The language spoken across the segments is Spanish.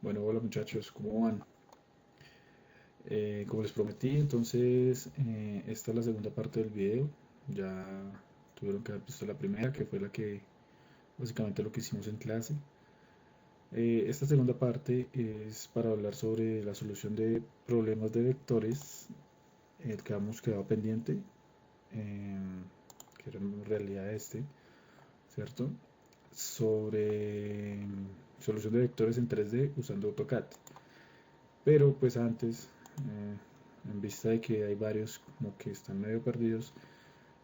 Bueno, hola muchachos, ¿cómo van? Como les prometí, entonces esta es la segunda parte del video. Ya tuvieron que haber visto la primera, que fue la que básicamente lo que hicimos en clase. Esta segunda parte es para hablar sobre la solución de problemas de vectores, el que habíamos quedado pendiente, que era en realidad este, ¿cierto? Sobre solución de vectores en 3D usando AutoCAD. Pero pues antes, en vista de que hay varios como que están medio perdidos,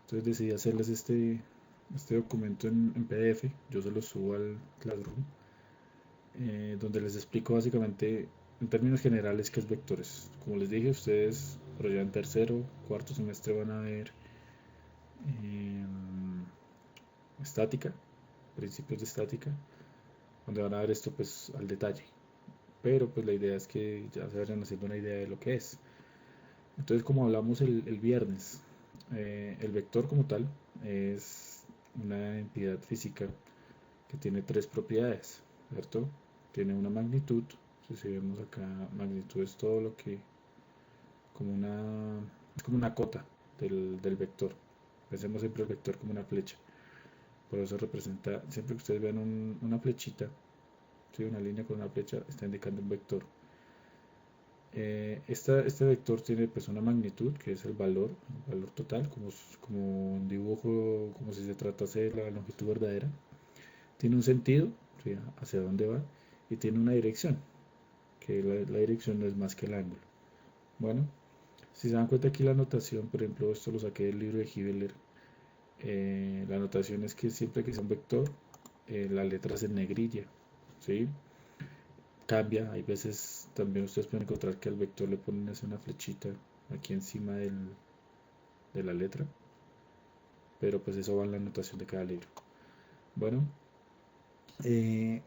entonces decidí hacerles este documento en PDF. Yo se lo subo al Classroom, donde les explico básicamente en términos generales qué es vectores. Como les dije, ustedes por allá en tercero, cuarto semestre van a ver em, estática, principios de estática, donde van a ver esto pues al detalle. Pero pues la idea es que ya se vayan haciendo una idea de lo que es. Entonces, como hablamos el viernes, el vector como tal es una entidad física que tiene tres propiedades, ¿cierto? Tiene una magnitud, si vemos acá, magnitud es todo lo que, es como una cota del vector. Pensemos siempre el vector como una flecha. Por eso representa, siempre que ustedes vean una flechita, ¿sí? Una línea con una flecha, está indicando un vector. Este vector tiene pues una magnitud, que es el valor total, como un dibujo, como si se tratase de la longitud verdadera. Tiene un sentido, ¿sí? Hacia dónde va, y tiene una dirección, que la dirección no es más que el ángulo. Bueno, si se dan cuenta aquí la notación, por ejemplo, esto lo saqué del libro de Gibeler. La notación es que siempre que sea un vector, la letra es en negrilla, ¿sí? Cambia, hay veces también ustedes pueden encontrar que al vector le ponen así una flechita aquí encima de la letra, pero pues eso va en la anotación de cada libro. Bueno, eh,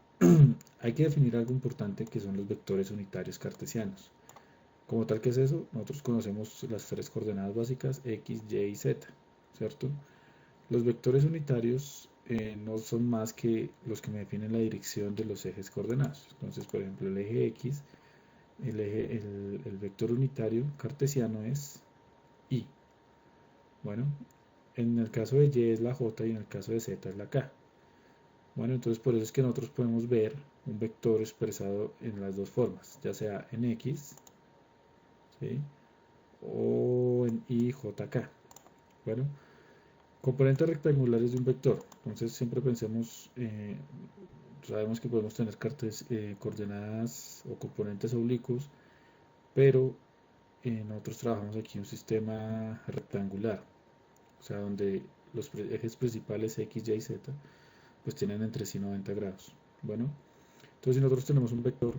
hay que definir algo importante que son los vectores unitarios cartesianos. Como tal, ¿qué es eso? Nosotros conocemos las tres coordenadas básicas, x, y y z, ¿cierto? Los vectores unitarios no son más que los que me definen la dirección de los ejes coordenados. Entonces, por ejemplo, el eje x, el vector unitario cartesiano es y. Bueno, en el caso de y es la j y en el caso de z es la k. Bueno, entonces por eso es que nosotros podemos ver un vector expresado en las dos formas, ya sea en x, ¿sí? O en y, j, k. Bueno, componentes rectangulares de un vector. Entonces siempre pensemos, sabemos que podemos tener coordenadas o componentes oblicuos, pero nosotros trabajamos aquí un sistema rectangular, o sea, donde los ejes principales x, y, z pues tienen entre sí 90 grados. Bueno, entonces si nosotros tenemos un vector,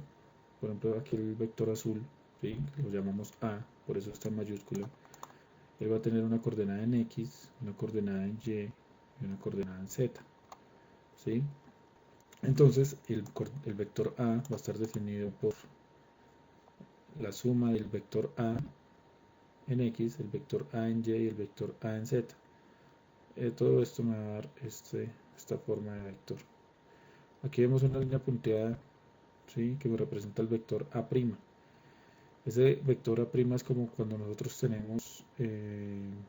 por ejemplo aquí el vector azul, ¿sí? Lo llamamos A, por eso está en mayúscula, él va a tener una coordenada en X, una coordenada en Y y una coordenada en Z, ¿sí? Entonces el vector A va a estar definido por la suma del vector A en X, el vector A en Y y el vector A en Z. Todo esto me va a dar esta forma de vector. Aquí vemos una línea punteada, ¿sí? Que me representa el vector A'. Ese vector A' es como cuando nosotros tenemos en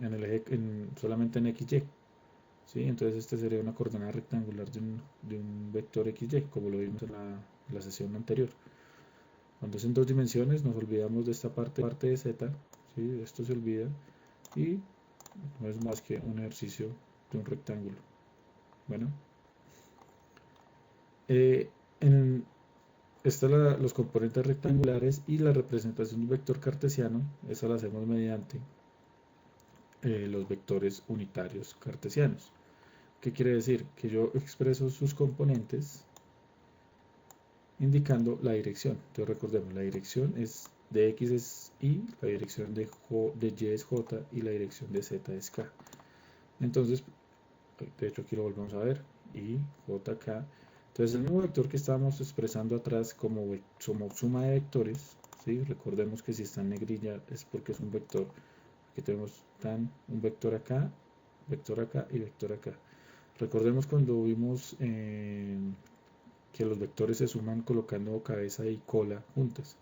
el eje, solamente en XY, ¿sí? Entonces este sería una coordenada rectangular de un vector XY, como lo vimos en la sesión anterior. Cuando es en dos dimensiones nos olvidamos de esta parte de Z, ¿sí? Esto se olvida y no es más que un ejercicio de un rectángulo. Bueno, eh, en, están los componentes rectangulares y la representación de un vector cartesiano, esa la hacemos mediante los vectores unitarios cartesianos. ¿Qué quiere decir? Que yo expreso sus componentes indicando la dirección. Entonces recordemos, la dirección es de x es y, la dirección de y es j y la dirección de z es k. Entonces, de hecho aquí lo volvemos a ver, y, j, k. Entonces el mismo vector que estábamos expresando atrás como suma de vectores, ¿sí? Recordemos que si está en negrilla es porque es un vector. Aquí tenemos un vector acá y vector acá. Recordemos cuando vimos que los vectores se suman colocando cabeza y cola juntas.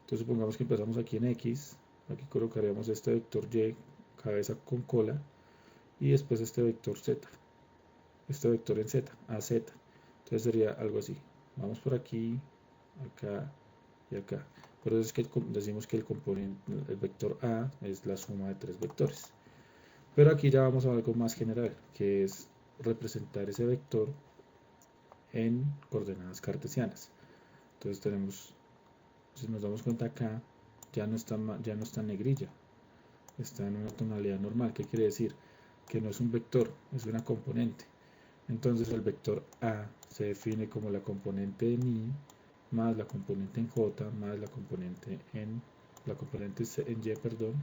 Entonces supongamos que empezamos aquí en X, aquí colocaríamos este vector Y, cabeza con cola, y después este vector Z, este vector en Z, AZ. Entonces sería algo así. Vamos por aquí, acá y acá. Por eso es que decimos que el vector A es la suma de tres vectores. Pero aquí ya vamos a algo más general, que es representar ese vector en coordenadas cartesianas. Entonces tenemos, si nos damos cuenta acá, ya no está en negrilla, está en una tonalidad normal. ¿Qué quiere decir? Que no es un vector, es una componente. Entonces el vector A se define como la componente en I más la componente en J más la componente en Y, perdón,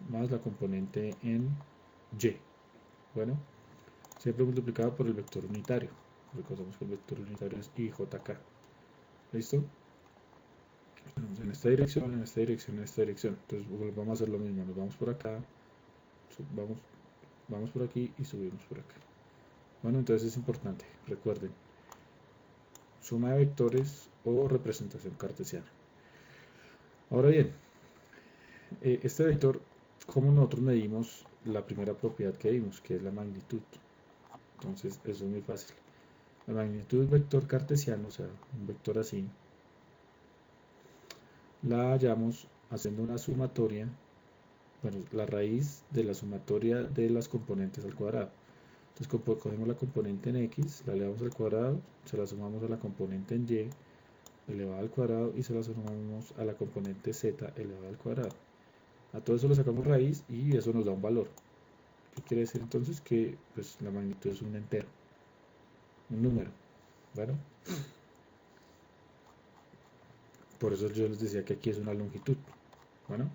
más la componente en Y. Bueno, siempre multiplicado por el vector unitario. Recordemos que el vector unitario es IJK. ¿Listo? En esta dirección, en esta dirección, en esta dirección. Entonces vamos a hacer lo mismo. Nos vamos por acá, vamos por aquí y subimos por acá. Bueno, entonces es importante, recuerden, suma de vectores o representación cartesiana. Ahora bien, este vector, ¿cómo nosotros medimos la primera propiedad que vimos, que es la magnitud? Entonces eso es muy fácil. La magnitud del vector cartesiano, o sea, un vector así, la hallamos haciendo una sumatoria, bueno, la raíz de la sumatoria de las componentes al cuadrado. Entonces cogemos la componente en X, la elevamos al cuadrado, se la sumamos a la componente en Y elevada al cuadrado y se la sumamos a la componente Z elevada al cuadrado. A todo eso le sacamos raíz y eso nos da un valor. ¿Qué quiere decir entonces? Que pues, la magnitud es un entero, un número. Bueno, por eso yo les decía que aquí es una longitud. Bueno,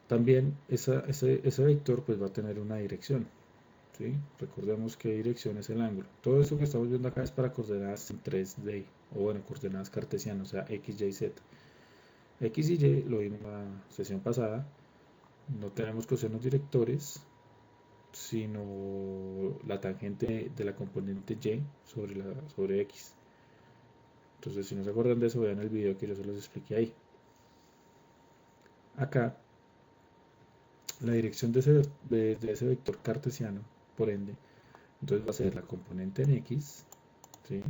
también ese vector pues va a tener una dirección. ¿Sí? Recordemos que dirección es el ángulo. Todo eso que estamos viendo acá es para coordenadas en 3D, o bueno, coordenadas cartesianas, o sea, X, Y, Z. X y Y lo vimos en la sesión pasada, no tenemos cosenos directores, sino la tangente de la componente Y sobre X. Entonces, si no se acuerdan de eso, vean el video que yo se los expliqué ahí. Acá, la dirección de ese vector cartesiano, por ende, entonces va a ser la componente en X, ¿sí?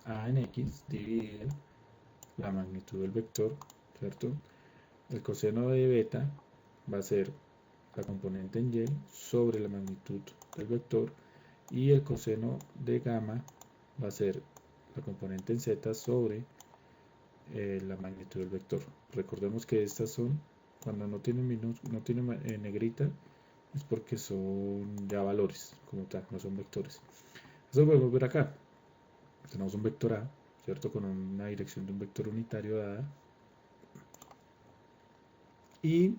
A en X dividido la magnitud del vector, ¿cierto? El coseno de beta va a ser la componente en Y sobre la magnitud del vector y el coseno de gamma va a ser la componente en Z sobre la magnitud del vector. Recordemos que estas son, cuando no tienen, negrita, es porque son ya valores como tal, no son vectores. Eso lo podemos ver acá. Tenemos un vector A, ¿cierto? Con una dirección de un vector unitario dada. Y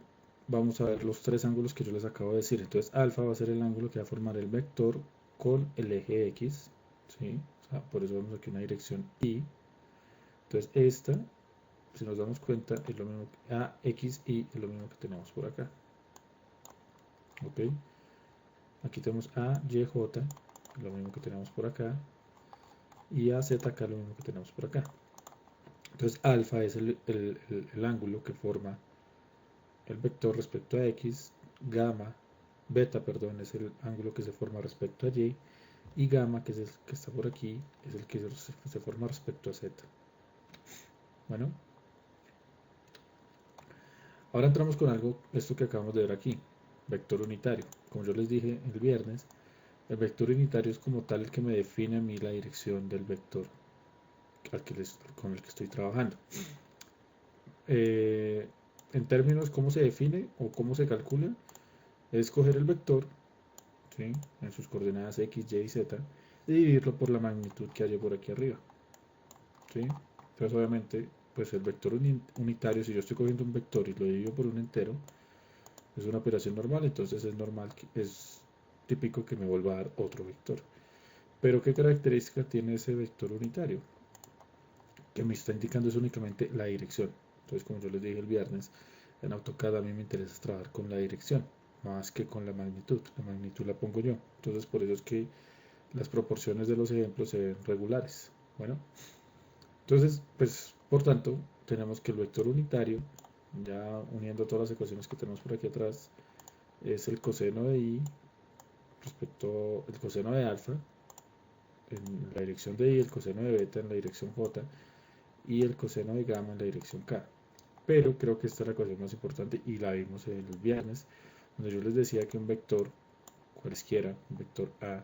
vamos a ver los tres ángulos que yo les acabo de decir. Entonces alfa va a ser el ángulo que va a formar el vector con el eje X, ¿sí? O sea, por eso vemos aquí una dirección Y. Entonces esta, si nos damos cuenta, es lo mismo que AXY, es lo mismo que tenemos por acá. ¿Ok? Aquí tenemos AYJ, lo mismo que tenemos por acá. Y AZK, lo mismo que tenemos por acá. Entonces alfa es el ángulo que forma el vector respecto a X, beta, perdón, es el ángulo que se forma respecto a Y gamma, que es el que está por aquí, es el que se forma respecto a Z. Bueno, ahora entramos con algo, esto que acabamos de ver aquí, vector unitario. Como yo les dije el viernes, el vector unitario es como tal el que me define a mí la dirección del vector con el que estoy trabajando. En términos cómo se define o cómo se calcula, es coger el vector, ¿sí? En sus coordenadas X, Y, Z, y dividirlo por la magnitud que haya por aquí arriba, ¿sí? Entonces obviamente pues el vector unitario, si yo estoy cogiendo un vector y lo divido por un entero, es una operación normal, entonces es normal, es típico que me vuelva a dar otro vector. Pero ¿qué característica tiene ese vector unitario? Que me está indicando es únicamente la dirección. Entonces, como yo les dije el viernes, en AutoCAD a mí me interesa trabajar con la dirección, más que con la magnitud. La magnitud la pongo yo. Entonces, por eso es que las proporciones de los ejemplos se ven regulares. Bueno, entonces, pues, por tanto, tenemos que el vector unitario, ya uniendo todas las ecuaciones que tenemos por aquí atrás, es el coseno de i respecto al coseno de alfa en la dirección de i, el coseno de beta en la dirección j y el coseno de gamma en la dirección k. Pero creo que esta es la ecuación más importante y la vimos el viernes, donde yo les decía que un vector cualesquiera, un vector a,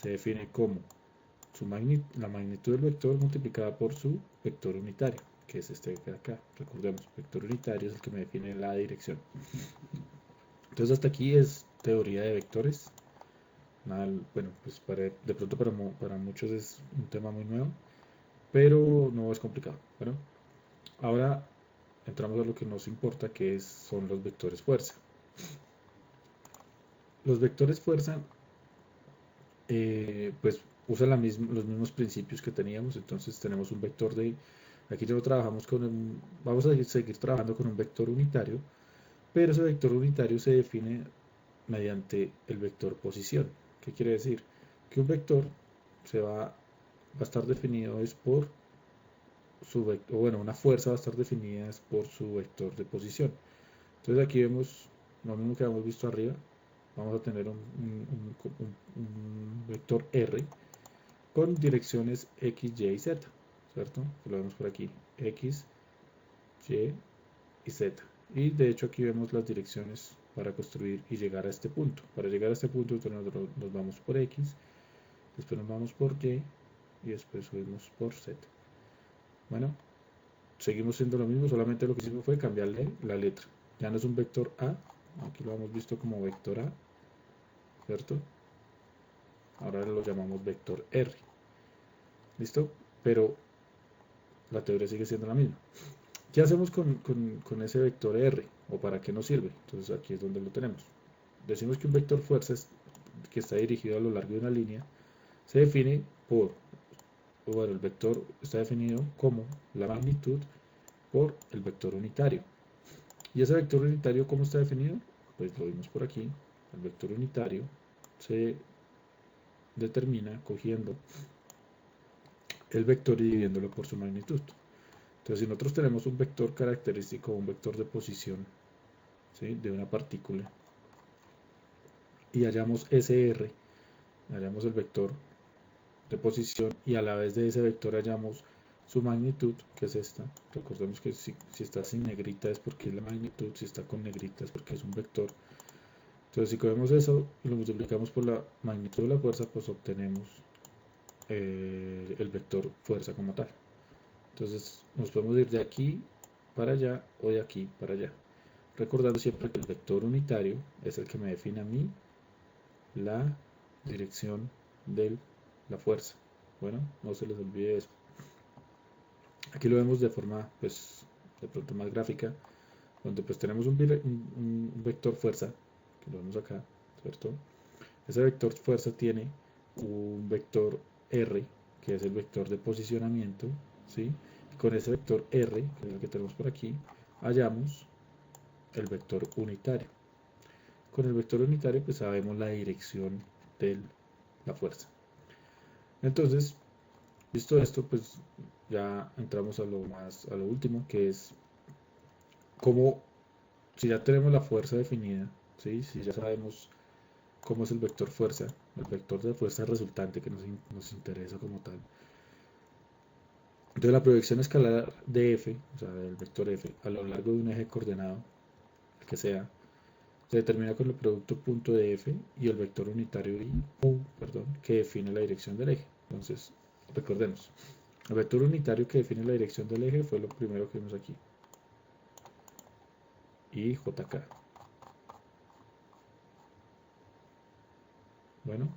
se define como la magnitud del vector multiplicada por su vector unitario, que es este de acá. Recordemos, vector unitario es el que me define la dirección. Entonces hasta aquí es teoría de vectores. Nada, bueno, pues de pronto para muchos es un tema muy nuevo, pero no es complicado. Bueno, ahora entramos a lo que nos importa, que son los vectores fuerza. Los vectores fuerza, pues usan los mismos principios que teníamos. Entonces tenemos un vector aquí ya lo trabajamos vamos a seguir trabajando con un vector unitario, pero ese vector unitario se define mediante el vector posición. ¿Qué quiere decir? Que un vector va a estar definido es por su vector, bueno, una fuerza va a estar definida es por su vector de posición. Entonces aquí vemos lo mismo que hemos visto arriba. Vamos a tener un vector R con direcciones X, Y y Z, ¿cierto? Lo vemos por aquí, X, Y y Z. Y de hecho aquí vemos las direcciones para construir y llegar a este punto. Para llegar a este punto nos vamos por X, después nos vamos por Y y después subimos por Z. Bueno, seguimos siendo lo mismo, solamente lo que hicimos fue cambiarle la letra. Ya no es un vector A, aquí lo hemos visto como vector A, ¿cierto? Ahora lo llamamos vector R. ¿Listo? Pero la teoría sigue siendo la misma. ¿Qué hacemos con ese vector R? ¿O para qué nos sirve? Entonces aquí es donde lo tenemos. Decimos que un vector fuerza que está dirigido a lo largo de una línea se define bueno, el vector está definido como la magnitud por el vector unitario. ¿Y ese vector unitario cómo está definido? Pues lo vimos por aquí. El vector unitario se determina cogiendo el vector y dividiéndolo por su magnitud. Entonces, si nosotros tenemos un vector característico, un vector de posición, ¿sí?, de una partícula, y hallamos SR, hallamos el vector de posición, y a la vez de ese vector hallamos su magnitud, que es esta. Recordemos que si está sin negrita es porque es la magnitud, si está con negrita es porque es un vector. Entonces, si cogemos eso y lo multiplicamos por la magnitud de la fuerza, pues obtenemos el vector fuerza como tal. Entonces nos podemos ir de aquí para allá o de aquí para allá, recordando siempre que el vector unitario es el que me define a mí la dirección de la fuerza. Bueno, no se les olvide eso. Aquí lo vemos de forma, pues, de pronto más gráfica, donde pues tenemos un vector fuerza, que lo vemos acá, ¿cierto? Ese vector fuerza tiene un vector R, que es el vector de posicionamiento, ¿sí? Y con ese vector R, que es el que tenemos por aquí, hallamos el vector unitario. Con el vector unitario pues sabemos la dirección de la fuerza. Entonces, visto esto, pues ya entramos a lo último, que es cómo, si ya tenemos la fuerza definida, ¿sí?, si ya sabemos cómo es el vector fuerza, el vector de fuerza resultante que nos interesa como tal. Entonces la proyección escalar de f, o sea, del vector f, a lo largo de un eje coordenado, el que sea, se determina con el producto punto de f y el vector unitario que define la dirección del eje. Entonces, recordemos, el vector unitario que define la dirección del eje fue lo primero que vimos aquí. Y jk. Bueno.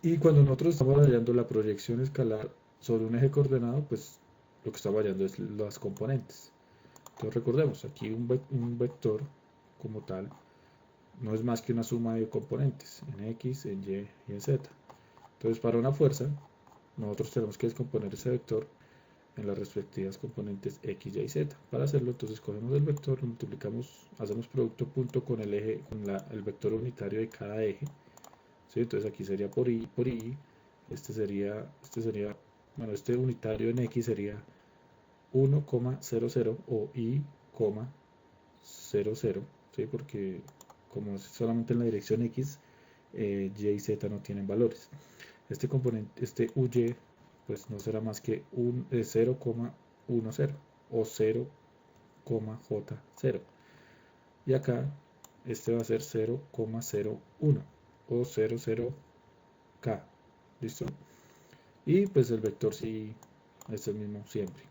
Y cuando nosotros estamos hallando la proyección escalar sobre un eje coordenado, pues lo que estamos hallando es las componentes. Entonces recordemos, aquí un vector como tal no es más que una suma de componentes en X, en Y y en Z. Entonces para una fuerza, nosotros tenemos que descomponer ese vector en las respectivas componentes X, Y y Z. Para hacerlo, entonces cogemos el vector, lo multiplicamos, hacemos producto punto con el eje, con el vector unitario de cada eje, ¿sí? Entonces aquí sería por I, bueno, este unitario en X sería 1,00 o I,00, ¿sí? Porque como es solamente en la dirección X, Y y Z no tienen valores. Este componente, este UY, pues no será más que 0,10 o 0,J0. Y acá este va a ser 0,01 o 00K. ¿Listo? Y pues el vector sí es el mismo siempre.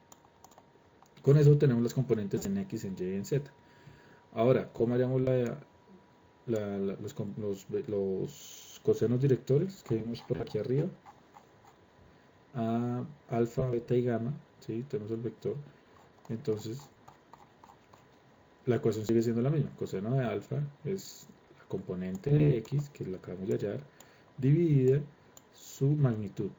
Con eso tenemos las componentes en X, en Y y en Z. Ahora, ¿cómo hallamos los cosenos directores que vemos por aquí arriba? A, alfa, beta y gamma, ¿sí? Tenemos el vector. Entonces, la ecuación sigue siendo la misma. Coseno de alfa es la componente de X, que la acabamos de hallar, dividida su magnitud.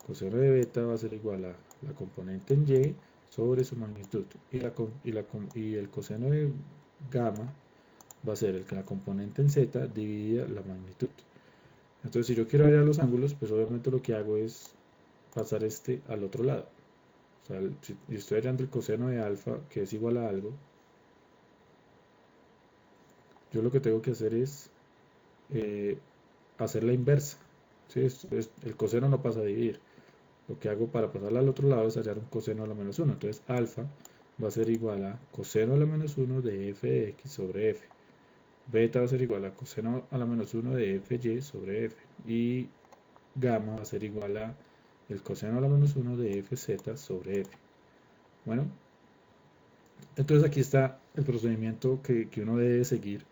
Coseno de beta va a ser igual a la componente en Y sobre su magnitud. Y el coseno de gamma va a ser la componente en Z dividida la magnitud. Entonces, si yo quiero hallar los ángulos, pues obviamente lo que hago es pasar este al otro lado. O sea, si estoy hallando el coseno de alfa, que es igual a algo, yo lo que tengo que hacer es eh, hacer la inversa. ¿Sí? El coseno no pasa a dividir. Lo que hago para pasarla al otro lado es hallar un coseno a la menos 1. Entonces, alfa va a ser igual a coseno a la menos 1 de f de x sobre f. Beta va a ser igual a coseno a la menos 1 de fy sobre f. Y gamma va a ser igual a el coseno a la menos 1 de fz sobre f. Bueno, entonces aquí está el procedimiento que uno debe seguir,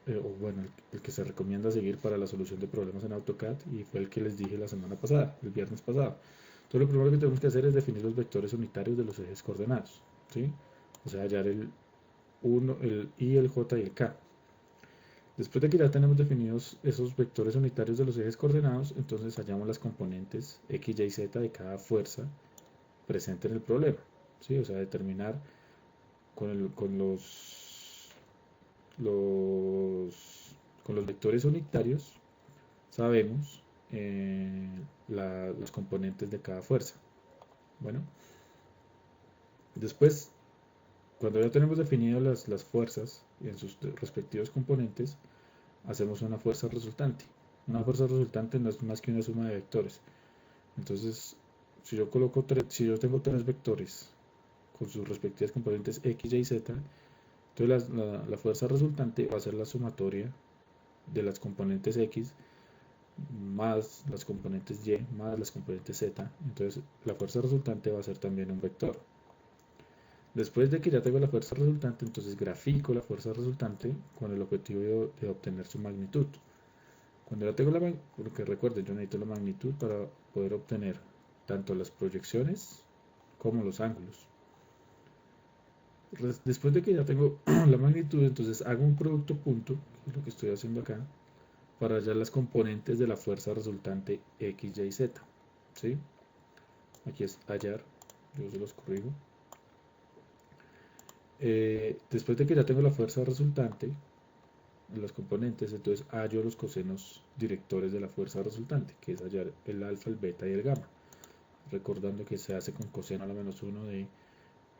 o bueno, el que se recomienda seguir para la solución de problemas en AutoCAD, y fue el que les dije la semana pasada, el viernes pasado. Entonces lo primero que tenemos que hacer es definir los vectores unitarios de los ejes coordenados, ¿sí? O sea, hallar el 1, el I, el J y el K. Después de que ya tenemos definidos esos vectores unitarios de los ejes coordenados, entonces hallamos las componentes X, Y, Z de cada fuerza presente en el problema, ¿sí? O sea, determinar con con los vectores unitarios, sabemos los componentes de cada fuerza. Bueno, después, cuando ya tenemos definidas las fuerzas en sus respectivos componentes, hacemos una fuerza resultante. Una fuerza resultante no es más que una suma de vectores. Entonces, si yo tengo tres vectores con sus respectivas componentes X, Y, Z, entonces la fuerza resultante va a ser la sumatoria de las componentes X más las componentes Y más las componentes Z. Entonces la fuerza resultante va a ser también un vector. Después de que ya tengo la fuerza resultante, entonces grafico la fuerza resultante con el objetivo de obtener su magnitud. Cuando ya tengo porque recuerden, yo necesito la magnitud para poder obtener tanto las proyecciones como los ángulos. Después de que ya tengo la magnitud, entonces hago un producto punto, que es lo que estoy haciendo acá, para hallar las componentes de la fuerza resultante X, Y, Z. ¿Sí? Aquí es hallar, yo se los corrijo. Después de que ya tengo la fuerza resultante de los componentes, entonces hallo los cosenos directores de la fuerza resultante, que es hallar el alfa, el beta y el gamma. Recordando que se hace con coseno a la menos 1 de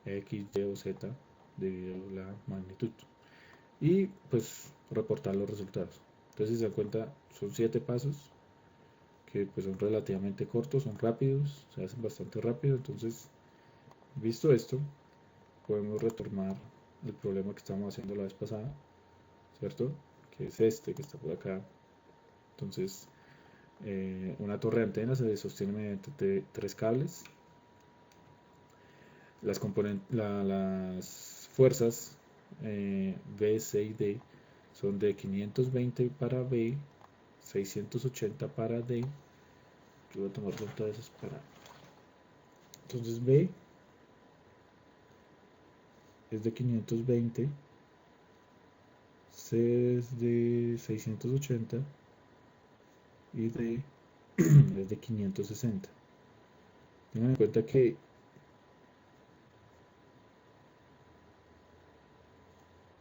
X, Y o Z debido a la magnitud. Y pues reportar los resultados. Entonces, si se dan cuenta, son 7 pasos que pues son relativamente cortos, son rápidos, se hacen bastante rápido. Entonces, visto esto, podemos retomar el problema que estábamos haciendo la vez pasada, ¿cierto? Que es este que está por acá. Entonces, una torre de antenas se sostiene mediante 3 cables. Las fuerzas B, C y D son de 520 para B, 680 para D. Yo voy a tomar nota de esos para. Entonces B es de 520, C es de 680 y D es de 560. Tengan en cuenta que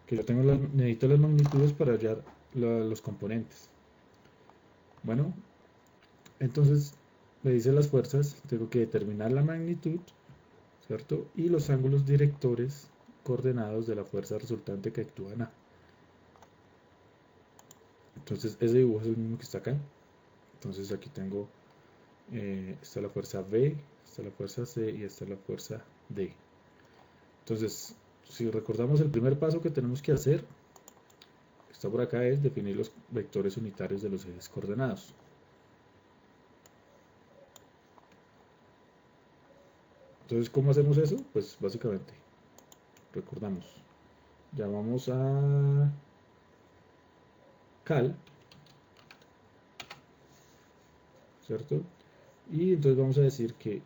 yo necesito las magnitudes para hallar los componentes. Bueno, entonces me dice las fuerzas, tengo que determinar la magnitud, ¿cierto? Y los ángulos directores coordenados de la fuerza resultante que actúa en A. Entonces ese dibujo es el mismo que está acá. Entonces aquí tengo, está la fuerza B, está la fuerza C y está la fuerza D. Entonces, si recordamos el primer paso que tenemos que hacer, que está por acá, es definir los vectores unitarios de los ejes coordenados. Entonces, ¿cómo hacemos eso? Pues básicamente, recordamos, llamamos a cal, ¿cierto? Y entonces vamos a decir que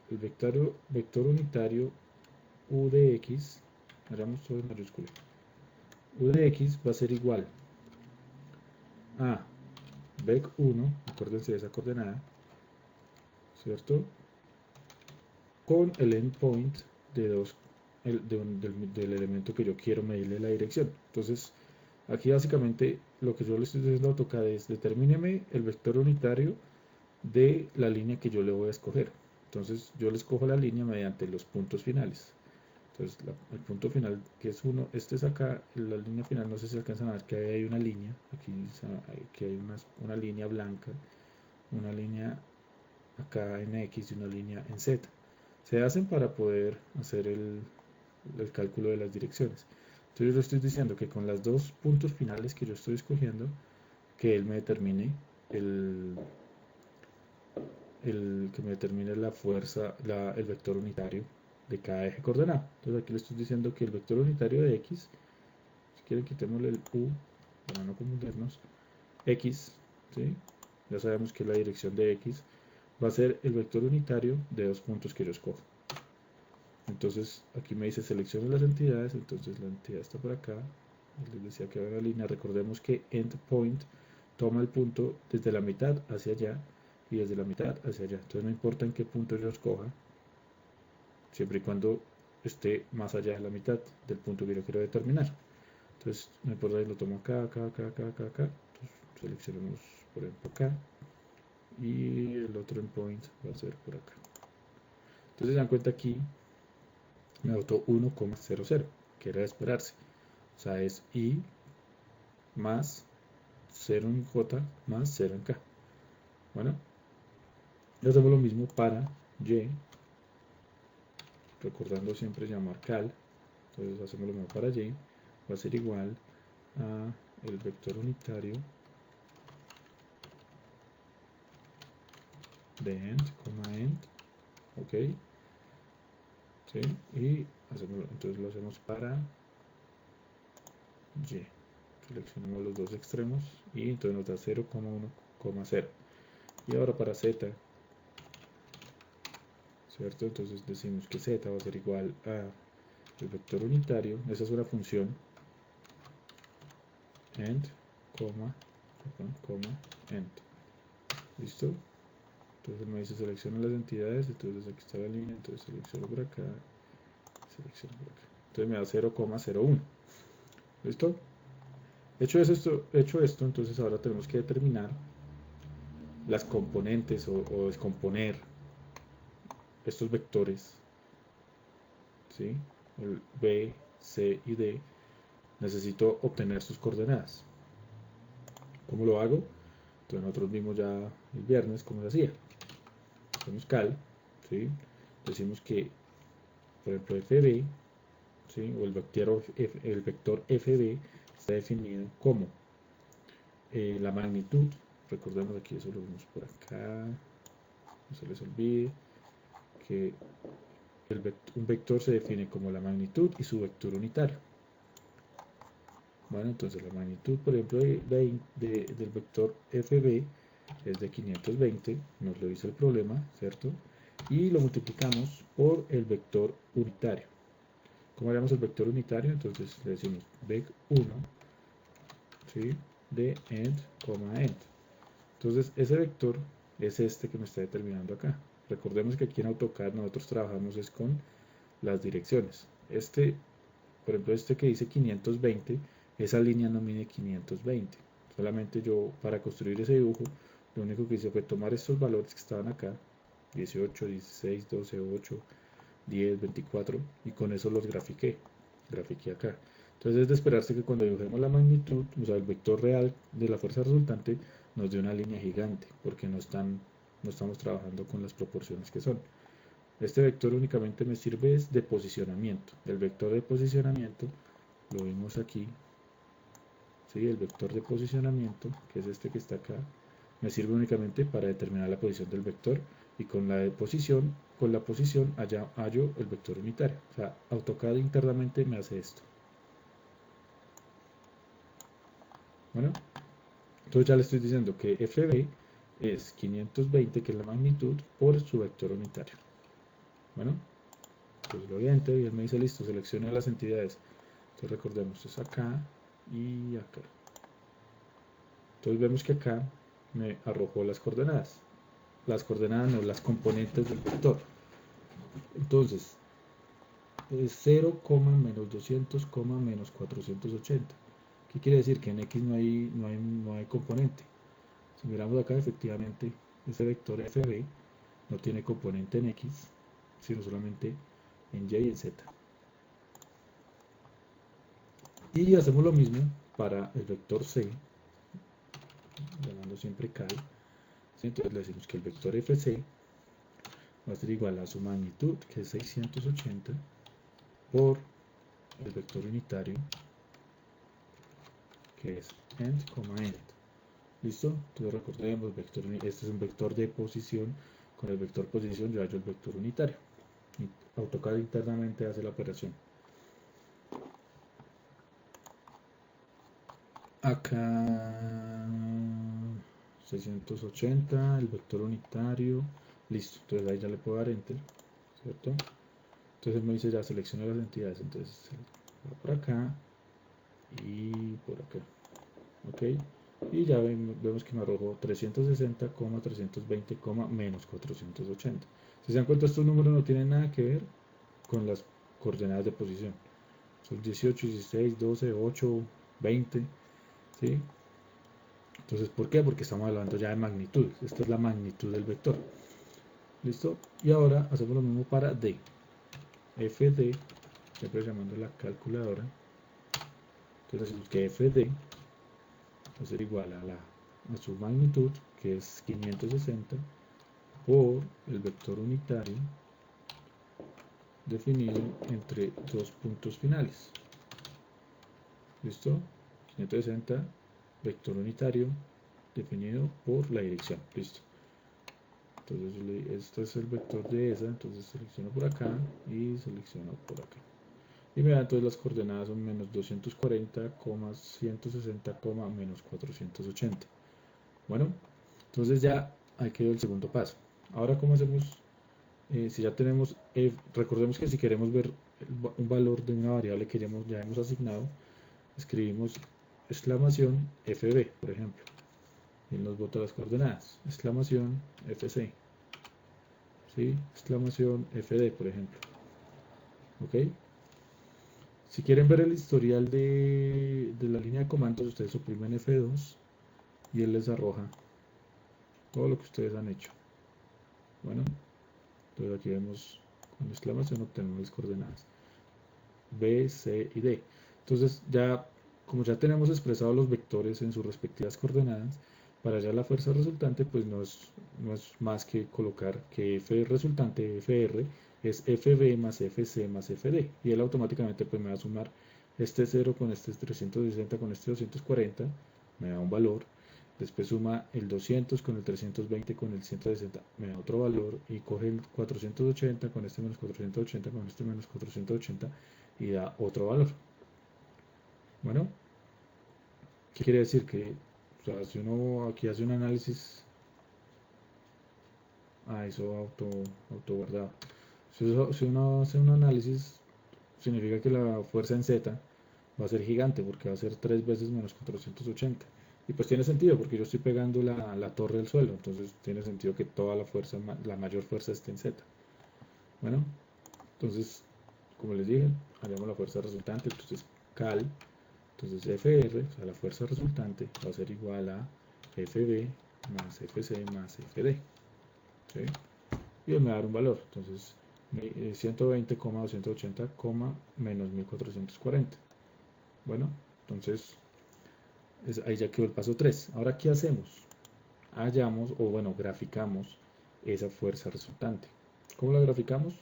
el vector unitario u de x, hagamos todo en mayúscula, u de x va a ser igual a vec1, acuérdense de esa coordenada, ¿cierto? Con el endpoint de del elemento que yo quiero medirle la dirección. Entonces, aquí básicamente lo que yo le estoy diciendo a AutoCAD es determíneme el vector unitario de la línea que yo le voy a escoger. Entonces, yo le escojo la línea mediante los puntos finales. Entonces, el punto final que es 1, este es acá, la línea final, no sé si alcanzan a ver que ahí hay una línea, aquí hay una línea blanca, una línea acá en X y una línea en Z. Se hacen para poder hacer el cálculo de las direcciones. Entonces yo le estoy diciendo que con los dos puntos finales que yo estoy escogiendo, que él me determine que me determine la fuerza, el vector unitario de cada eje coordenado. Entonces aquí le estoy diciendo que el vector unitario de X, si quieren quitémosle el U para no confundirnos, X, ¿sí? Ya sabemos que la dirección de X va a ser el vector unitario de dos puntos que yo escojo. Entonces aquí me dice seleccione las entidades, entonces la entidad está por acá, les decía que había una línea, recordemos que endpoint toma el punto desde la mitad hacia allá y desde la mitad hacia allá, entonces no importa en qué punto yo escoja, siempre y cuando esté más allá de la mitad del punto que yo quiero determinar. Entonces no importa si lo tomo acá, acá, acá, acá, acá, acá, entonces seleccionamos por ejemplo acá y el otro endpoint va a ser por acá. Entonces se dan cuenta aquí me botó 1,00, que era de esperarse. O sea, es I más 0 en J más 0 en K. Bueno, ya hacemos lo mismo para Y, recordando siempre llamar cal. Entonces hacemos lo mismo para Y, va a ser igual a el vector unitario de end, end, ok, ¿sí? Y entonces lo hacemos para Y. Seleccionamos los dos extremos y entonces nos da 0,1,0. Y ahora para Z, ¿cierto? Entonces decimos que Z va a ser igual a el vector unitario, esa es una función, end, end. ¿Listo? Entonces me dice selecciona las entidades, entonces aquí está la línea, entonces selecciono por acá, selecciono por acá. Entonces me da 0,01. ¿Listo? Hecho esto, entonces ahora tenemos que determinar las componentes o descomponer estos vectores, ¿sí? El B, C y D. Necesito obtener sus coordenadas. ¿Cómo lo hago? Entonces nosotros vimos ya el viernes cómo se hacía. Hacemos cal, ¿sí? Decimos que, por ejemplo, FB, ¿sí? O el vector FB está definido como la magnitud. Recordemos aquí, eso lo vimos por acá. No se les olvide que un vector se define como la magnitud y su vector unitario. Bueno, entonces la magnitud, por ejemplo, del vector FB es de 520, nos lo dice el problema, ¿cierto? Y lo multiplicamos por el vector unitario. ¿Cómo haríamos el vector unitario? Entonces le decimos vec1, ¿sí? De end, end. Entonces ese vector es este que me está determinando acá. Recordemos que aquí en AutoCAD nosotros trabajamos es con las direcciones. Por ejemplo, este que dice 520, esa línea no mide 520. Solamente yo, para construir ese dibujo, lo único que hice fue tomar estos valores que estaban acá, 18, 16, 12, 8, 10, 24, y con eso los grafiqué acá. Entonces es de esperarse que cuando dibujemos la magnitud, o sea, el vector real de la fuerza resultante, nos dé una línea gigante, porque no estamos trabajando con las proporciones que son. Este vector únicamente me sirve es de posicionamiento. El vector de posicionamiento lo vimos aquí, ¿sí? El vector de posicionamiento, que es este que está acá, me sirve únicamente para determinar la posición del vector, y con la posición allá hallo el vector unitario. O sea, AutoCAD internamente me hace esto. Bueno, entonces ya le estoy diciendo que FB es 520, que es la magnitud, por su vector unitario. Bueno, entonces lo oriento y él me dice listo, seleccione las entidades. Entonces recordemos, es acá y acá. Entonces vemos que acá me arrojó las coordenadas. Las coordenadas no, las componentes del vector. Entonces, es 0, menos 200, menos 480. ¿Qué quiere decir? Que en X no hay componente. Si miramos acá, efectivamente, ese vector FB no tiene componente en X, sino solamente en Y y en Z. Y hacemos lo mismo para el vector C, llamando siempre cal. ¿Sí? Entonces le decimos que el vector FC va a ser igual a su magnitud, que es 680, por el vector unitario, que es end, end. ¿Listo? Entonces recordemos, este es un vector de posición. Con el vector posición yo hallo el vector unitario. Y AutoCAD internamente hace la operación. Acá 680, el vector unitario. Listo, entonces ahí ya le puedo dar enter, ¿cierto? Entonces me dice ya seleccione las entidades. Entonces por acá y por acá. Ok, y ya vemos que me arrojó 360, 320, menos 480. Si se dan cuenta, estos números no tienen nada que ver con las coordenadas de posición. Son 18, 16, 12, 8, 20, ¿sí? Entonces, ¿por qué? Porque estamos hablando ya de magnitud. Esta es la magnitud del vector. ¿Listo? Y ahora hacemos lo mismo para D. FD, siempre llamando la calculadora. Entonces decimos que FD va a ser igual a su magnitud, que es 560, por el vector unitario definido entre dos puntos finales. ¿Listo? 560, vector unitario definido por la dirección. Listo. Entonces este es el vector de esa, entonces selecciono por acá y selecciono por acá. Y me da entonces las coordenadas son menos 240, 160, menos 480. Bueno, entonces ya ahí quedó el segundo paso. Ahora, ¿cómo hacemos? Si ya tenemos, recordemos que si queremos ver un valor de una variable que ya hemos asignado, escribimos exclamación FB, por ejemplo, y nos bota las coordenadas, exclamación FC, ¿sí? Exclamación FD, por ejemplo. ¿Ok? Si quieren ver el historial de la línea de comandos, ustedes suprimen F2 y él les arroja todo lo que ustedes han hecho. Bueno, entonces aquí vemos con exclamación obtenemos las coordenadas B, C y D. Entonces como ya tenemos expresados los vectores en sus respectivas coordenadas, para hallar la fuerza resultante pues no es más que colocar que F resultante FR es FB más FC más FD, y él automáticamente pues me va a sumar este 0 con este 360 con este 240, me da un valor. Después suma el 200 con el 320 con el 160, me da otro valor, y coge el 480 con este menos 480 con este menos 480 y da otro valor. Bueno, ¿qué quiere decir? Que o sea, si uno aquí hace un análisis, eso auto guardado. Si uno hace un análisis, significa que la fuerza en Z va a ser gigante, porque va a ser 3 veces menos 480. Y pues tiene sentido, porque yo estoy pegando la torre del suelo, entonces tiene sentido que toda la fuerza, la mayor fuerza esté en Z. Bueno, entonces, como les dije, haremos la fuerza resultante, entonces cal Entonces FR, o sea, la fuerza resultante, va a ser igual a FB más FC más FD. ¿Sí? Y me va a dar un valor. Entonces 120,280, menos 1440. Bueno, entonces ahí ya quedó el paso 3. Ahora, ¿qué hacemos? Hallamos, o bueno, graficamos esa fuerza resultante. ¿Cómo la graficamos?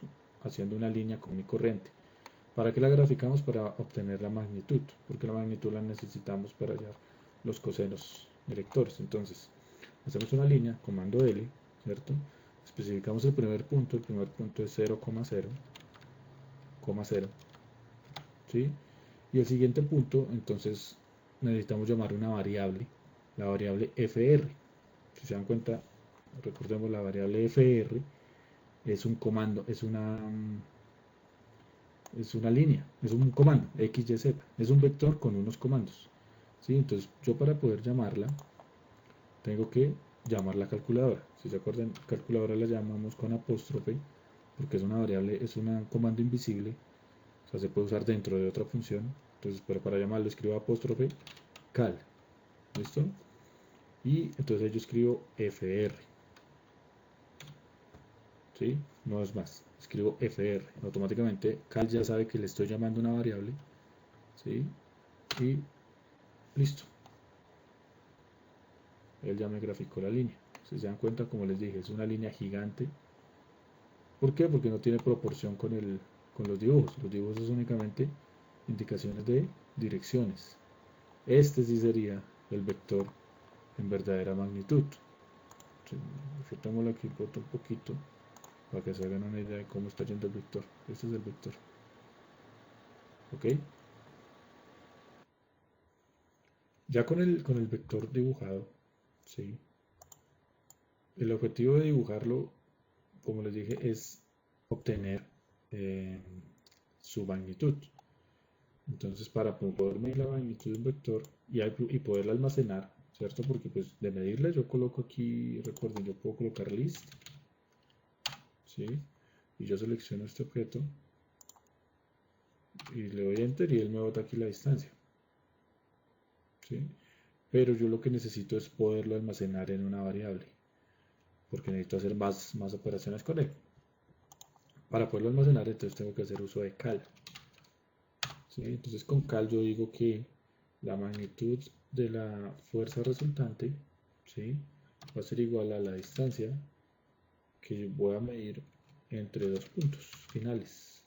Haciendo una línea común y corriente. ¿Para qué la graficamos? Para obtener la magnitud, porque la magnitud la necesitamos para hallar los cosenos directores. Entonces, hacemos una línea, comando L, ¿cierto? Especificamos el primer punto es 0,0, ¿sí? Y el siguiente punto, entonces, necesitamos llamar una variable, la variable FR. Si se dan cuenta, recordemos la variable FR es un comando, es una línea, es un comando, X, Y, Z, es un vector con unos comandos. ¿Sí? Entonces, yo para poder llamarla, tengo que llamar la calculadora. Si se acuerdan, calculadora la llamamos con apóstrofe, porque es una variable, es un comando invisible, o sea, se puede usar dentro de otra función. Entonces, pero para llamarlo escribo apóstrofe cal, ¿listo? Y entonces yo escribo fr, ¿sí? No es más, escribo fr, automáticamente cal ya sabe que le estoy llamando una variable, ¿sí? Y listo, él ya me graficó la línea. Si se dan cuenta, como les dije, es una línea gigante. ¿Por qué? Porque no tiene proporción con los dibujos. Los dibujos es únicamente indicaciones de direcciones. Este sí sería el vector en verdadera magnitud. Rotémoslo aquí un poquito para que se hagan una idea de cómo está yendo el vector. Este es el vector. ¿Ok? Ya con el vector dibujado, ¿sí? El objetivo de dibujarlo, como les dije, es obtener eh, su magnitud. Entonces, para poder medir la magnitud de un vector y poderla almacenar, ¿cierto? Porque pues de medirla yo coloco aquí, recuerden, yo puedo colocar list, ¿sí? Y yo selecciono este objeto y le doy enter y él me bota aquí la distancia, ¿sí? Pero yo lo que necesito es poderlo almacenar en una variable, porque necesito hacer más operaciones con él. Para poderlo almacenar, entonces tengo que hacer uso de cal, ¿sí? Entonces con cal yo digo que la magnitud de la fuerza resultante, ¿sí? Va a ser igual a la distancia que voy a medir entre dos puntos finales.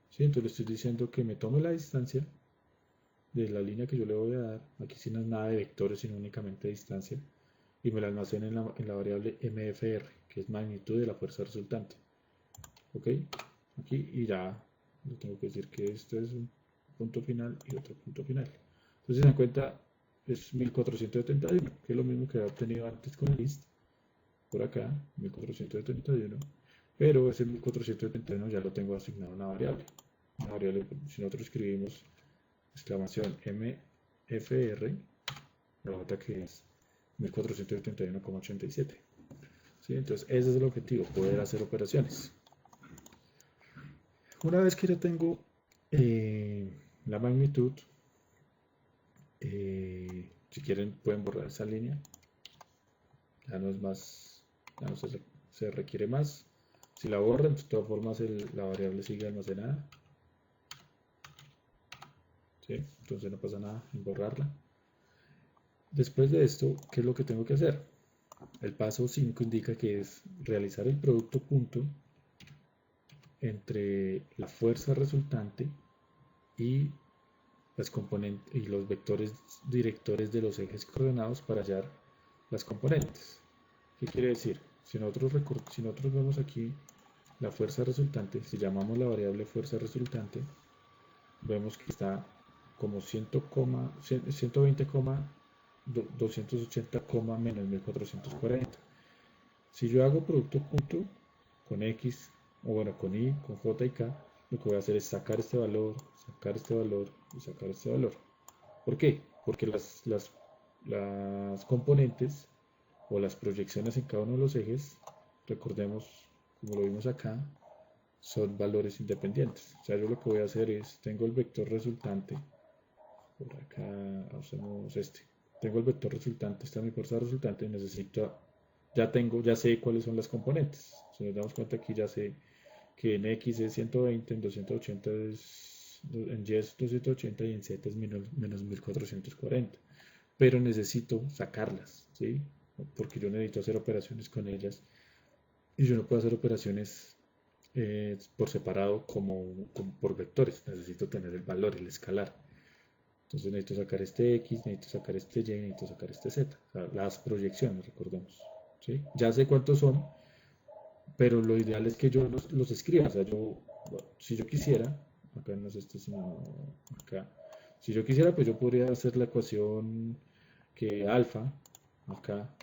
¿Sí? Entonces le estoy diciendo que me tome la distancia de la línea que yo le voy a dar. Aquí sí no es nada de vectores, sino únicamente distancia. Y me la almacene en la variable mfr, que es magnitud de la fuerza resultante. ¿Ok? Aquí y ya le tengo que decir que este es un punto final y otro punto final. Entonces, si se dan cuenta, es 1471, que es lo mismo que había obtenido antes con el list. Por acá, 1471, pero ese 1471 ya lo tengo asignado a una variable. Una variable, si nosotros escribimos exclamación mfr, la nota que es 1471,87. ¿Sí? Entonces, ese es el objetivo, poder hacer operaciones. Una vez que ya tengo la magnitud, si quieren pueden borrar esa línea, ya no es más, ya no se requiere más. Si la borran, de todas formas la variable sigue almacenada, ¿sí? Entonces no pasa nada en borrarla. Después de esto, ¿qué es lo que tengo que hacer? El paso 5 indica que es realizar el producto punto entre la fuerza resultante y los vectores directores de los ejes coordenados para hallar las componentes. ¿Qué quiere decir? Si nosotros vemos aquí la fuerza resultante, si llamamos la variable fuerza resultante, vemos que está como 120,280, menos 1440. Si yo hago producto punto con X, o bueno, con Y, con J y K, lo que voy a hacer es sacar este valor y sacar este valor. ¿Por qué? Porque las componentes o las proyecciones en cada uno de los ejes, recordemos, como lo vimos acá, son valores independientes. O sea, yo lo que voy a hacer es, tengo el vector resultante, por acá usamos este. Tengo el vector resultante, esta es mi fuerza resultante y necesito, ya sé cuáles son las componentes. Si nos damos cuenta aquí ya sé que en X es 120, en 280 en Y es 280 y en Z es menos 1440. Pero necesito sacarlas, ¿sí? Porque yo necesito hacer operaciones con ellas y yo no puedo hacer operaciones por separado como por vectores. Necesito tener el valor, el escalar. Entonces necesito sacar este X, necesito sacar este Y, necesito sacar este Z. O sea, las proyecciones, recordemos. ¿Sí? Ya sé cuántos son, pero lo ideal es que yo los escriba. O sea, si yo quisiera, acá no es este, sino acá. Si yo quisiera, pues yo podría hacer la ecuación que alfa, acá,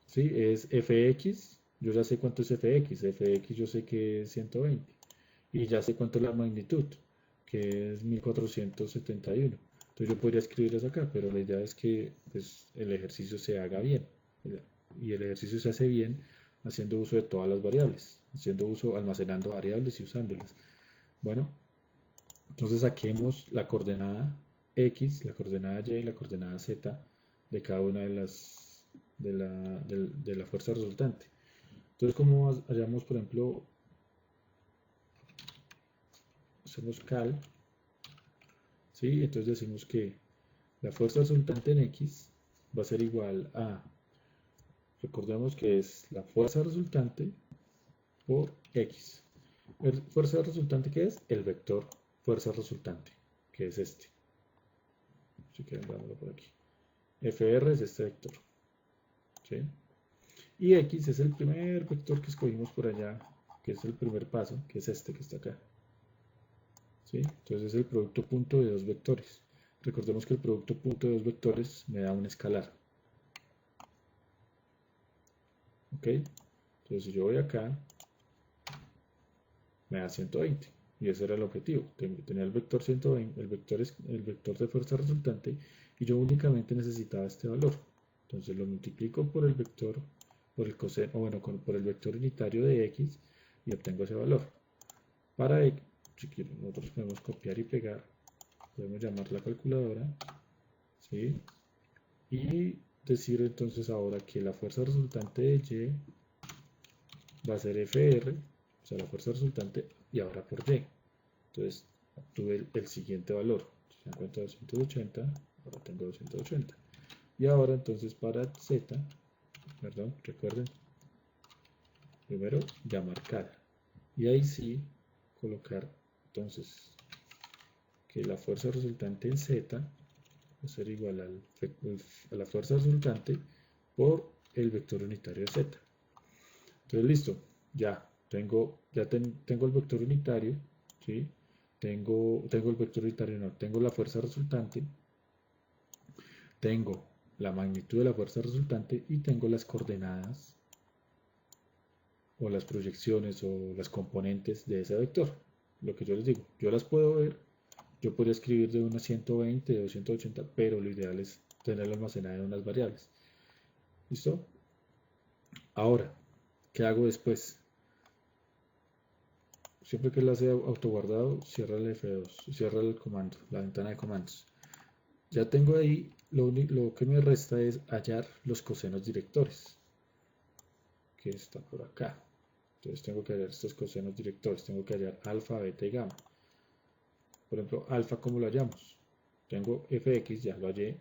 ¿sí? Es fx. Yo ya sé cuánto es fx. Fx yo sé que es 120. Y ya sé cuánto es la magnitud, que es 1471. Entonces yo podría escribirlas acá, pero la idea es que pues, el ejercicio se haga bien. Y el ejercicio se hace bien haciendo uso de todas las variables, haciendo uso, almacenando variables y usándolas. Bueno, entonces saquemos la coordenada x, la coordenada y, la coordenada z de cada una de la fuerza resultante. Entonces, como hallamos, por ejemplo, hacemos cal, ¿sí? Entonces decimos que la fuerza resultante en x va a ser igual a, recordemos que es la fuerza resultante por x. Fuerza resultante, ¿qué es? El vector fuerza resultante, que es este. Si quieren, dámoslo por aquí. FR es este vector. ¿Sí? Y X es el primer vector que escogimos por allá, que es el primer paso, que es este que está acá. ¿Sí? Entonces es el producto punto de dos vectores. Recordemos que el producto punto de dos vectores me da un escalar. ¿Ok? Entonces si yo voy acá, me da 120. Y ese era el objetivo. Tenía el vector 120, el vector de fuerza resultante, y yo únicamente necesitaba este valor. Entonces lo multiplico por el vector, por el coseno, o bueno, por el vector unitario de x y obtengo ese valor. Para x, si quieren, nosotros podemos copiar y pegar, podemos llamar la calculadora, ¿sí? Y decir entonces ahora que la fuerza resultante de y va a ser Fr, o sea, la fuerza resultante, y ahora por y. Entonces obtuve el siguiente valor. Si se dan cuenta, 280, ahora tengo 280. Y ahora entonces para z, perdón, recuerden, primero llamar cada. Y ahí sí colocar entonces que la fuerza resultante en z va a ser igual a la fuerza resultante por el vector unitario z. Entonces listo, tengo el vector unitario, ¿sí? Tengo el vector unitario, no, tengo la fuerza resultante, tengo la magnitud de la fuerza resultante y tengo las coordenadas o las proyecciones o las componentes de ese vector. Lo que yo les digo, yo las puedo ver, yo podría escribir de una 120, de 280, pero lo ideal es tenerlo almacenado en unas variables. ¿Listo? Ahora, ¿qué hago después? Siempre que lo hace autoguardado, cierra el F2, cierra el comando, la ventana de comandos. Ya tengo ahí, lo que me resta es hallar los cosenos directores, que está por acá. Entonces tengo que hallar estos cosenos directores, tengo que hallar alfa, beta y gamma. Por ejemplo, alfa, ¿cómo lo hallamos? Tengo fx, ya lo hallé,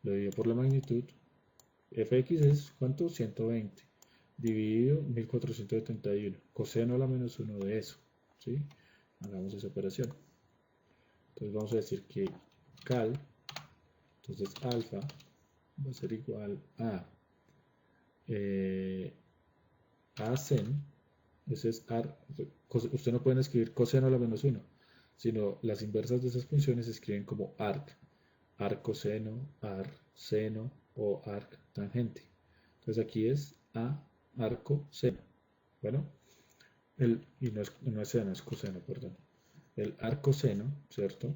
lo divido por la magnitud. Fx es, ¿cuánto? 120, dividido 1471, coseno a la menos 1 de eso, ¿sí? Hagamos esa operación. Entonces vamos a decir que cal, entonces alfa va a ser igual a sen, ese es usted no puede escribir coseno a la menos 1, sino las inversas de esas funciones se escriben como arc coseno, arc seno o arc tangente. Entonces aquí es a arco seno. Bueno, y no es seno, es coseno, perdón. El arco seno, ¿cierto?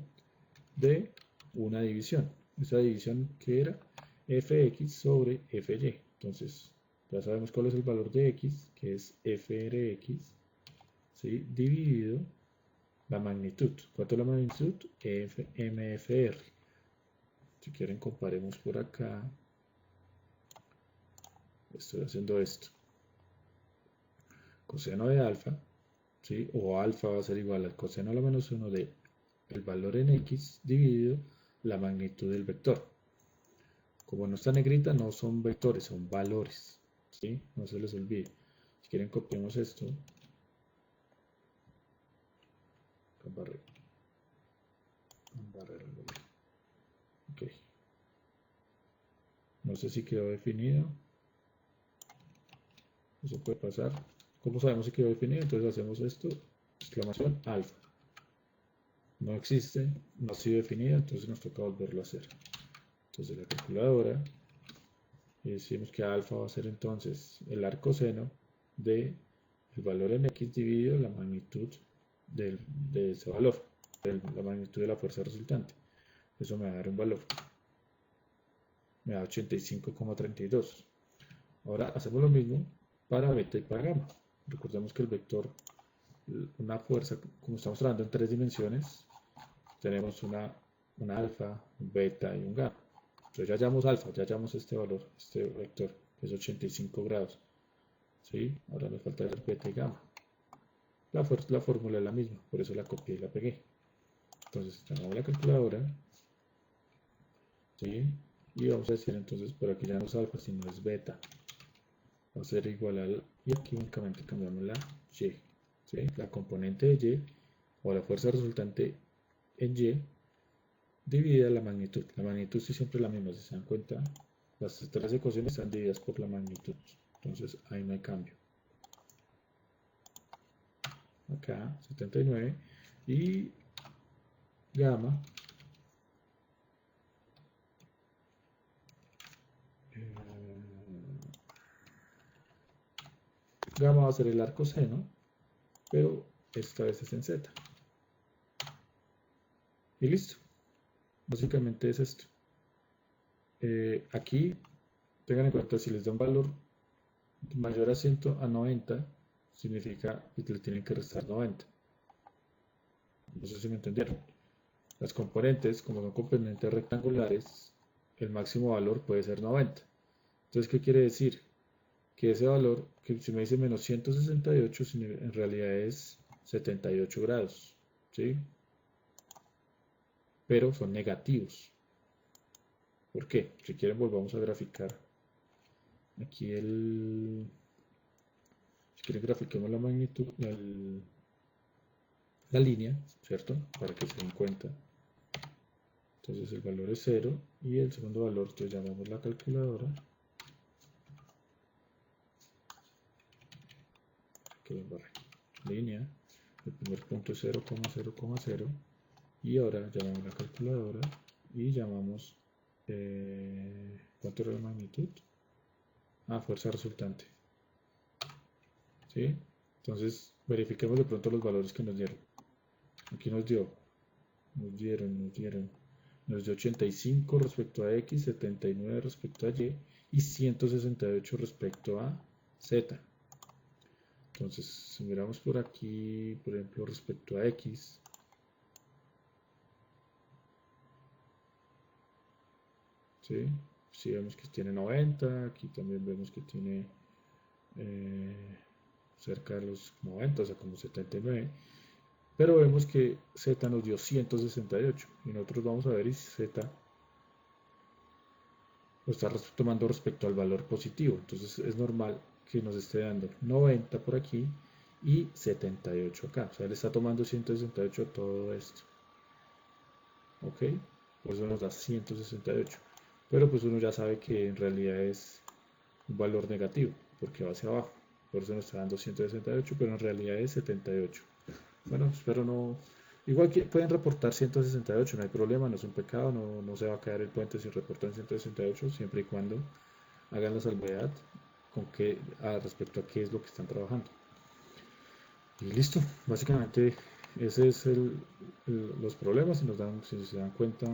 De una división. Esa división que era fx sobre fy. Entonces, ya sabemos cuál es el valor de x, que es frx, ¿sí? Dividido la magnitud. ¿Cuánto es la magnitud? MFR. Si quieren comparemos por acá. Estoy haciendo esto. Coseno de alfa, ¿sí? O alfa va a ser igual al coseno a la menos 1 de el valor en x dividido la magnitud del vector. Como no está negrita, no son vectores, son valores, ¿sí? No se les olvide. Si quieren copiamos esto. Con barrera. Ok. No sé si quedó definido. Eso puede pasar. ¿Cómo sabemos si quedó definido? Entonces hacemos esto, exclamación alfa. No existe, no ha sido definido, entonces nos toca volverlo a hacer. Entonces la calculadora, y decimos que alfa va a ser entonces el arcoseno de el valor en x dividido la magnitud de ese valor, la magnitud de la fuerza resultante. Eso me va a dar un valor. Me da 85,32. Ahora hacemos lo mismo para beta y para gamma. Recordemos que el vector, una fuerza, como estamos trabajando en 3 dimensiones, tenemos una alfa, un beta y un gamma. Entonces ya hallamos alfa, ya hallamos este valor, este vector, que es 85 grados. ¿Sí? Ahora nos falta ver beta y gamma. La fórmula es la misma, por eso la copié y la pegué. Entonces llamamos la calculadora. ¿Sí? Y vamos a decir entonces, por aquí ya no es alfa, sino es beta. Va a ser igual al, y aquí únicamente cambiamos la y. ¿Sí? La componente de y, o la fuerza resultante en y, dividida la magnitud. La magnitud sí siempre es la misma, si se dan cuenta, las tres ecuaciones están divididas por la magnitud. Entonces ahí no hay cambio. Acá 79 y gamma gamma va a ser el arcoseno, pero esta vez es en z. Y listo. Básicamente es esto. Aquí tengan en cuenta, si les da un valor mayor a 90, significa que le tienen que restar 90. No sé si me entendieron. Las componentes, como son componentes rectangulares, el máximo valor puede ser 90. Entonces, ¿qué quiere decir? Que ese valor, que si me dice menos 168, en realidad es 78 grados. ¿Sí? Pero son negativos. ¿Por qué? Si quieren volvamos a graficar. Aquí si quieren grafiquemos la magnitud, la línea, ¿cierto? Para que se den cuenta. Entonces el valor es 0 y el segundo valor, entonces llamamos la calculadora. Aquí lo barré. Línea, el primer punto es 0,0,0 y ahora llamamos la calculadora y llamamos, ¿cuánto era la magnitud? Fuerza resultante. ¿Sí? Entonces verifiquemos de pronto los valores que nos dieron. Aquí nos dio 85 respecto a X, 79 respecto a Y 168 respecto a Z. Entonces, si miramos por aquí, por ejemplo, respecto a X, ¿sí? Si vemos que tiene 90, aquí también vemos que tiene cerca de los 90, o sea, como 79. Pero vemos que Z nos dio 168 y nosotros vamos a ver si Z lo está tomando respecto al valor positivo. Entonces es normal que nos esté dando 90 por aquí y 78 acá. O sea, le está tomando 168 todo esto. ¿Ok? Por eso nos da 168. Pero pues uno ya sabe que en realidad es un valor negativo porque va hacia abajo. Por eso nos está dando 168, pero en realidad es 78. Bueno, espero no... Igual que pueden reportar 168, no hay problema, no es un pecado, no se va a caer el puente si reportan 168, siempre y cuando hagan la salvedad respecto a qué es lo que están trabajando. Y listo, básicamente ese es los problemas, si se dan cuenta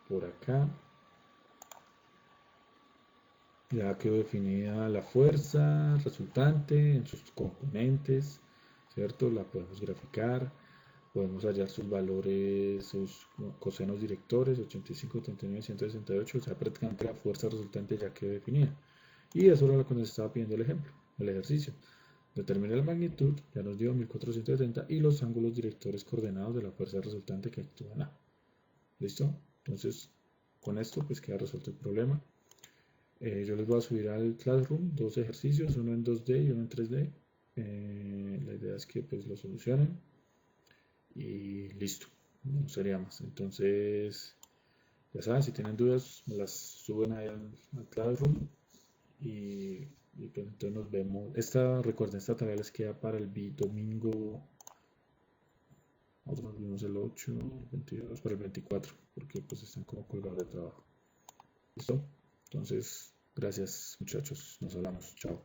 por acá. Ya quedó definida la fuerza resultante en sus componentes, ¿cierto? La podemos graficar. podemos hallar sus valores, sus cosenos directores, 85, 39, 168, o sea, prácticamente la fuerza resultante ya quedó definida. Y eso era lo que nos estaba pidiendo el ejemplo, el ejercicio. Determina la magnitud, ya nos dio 1470, y los ángulos directores coordenados de la fuerza resultante que actúa en A. ¿Listo? Entonces, con esto pues queda resuelto el problema. Yo les voy a subir al Classroom dos ejercicios, uno en 2D y uno en 3D. La idea es que pues lo solucionen y listo, no sería más. Entonces, ya saben, si tienen dudas, me las suben ahí al Classroom y pues entonces nos vemos. Recuerden, esta tarea les queda para el domingo. Nosotros nos vimos el 8, el 22, para el 24, porque pues están como colgados de trabajo. ¿Listo? Entonces, gracias muchachos, nos hablamos, chao.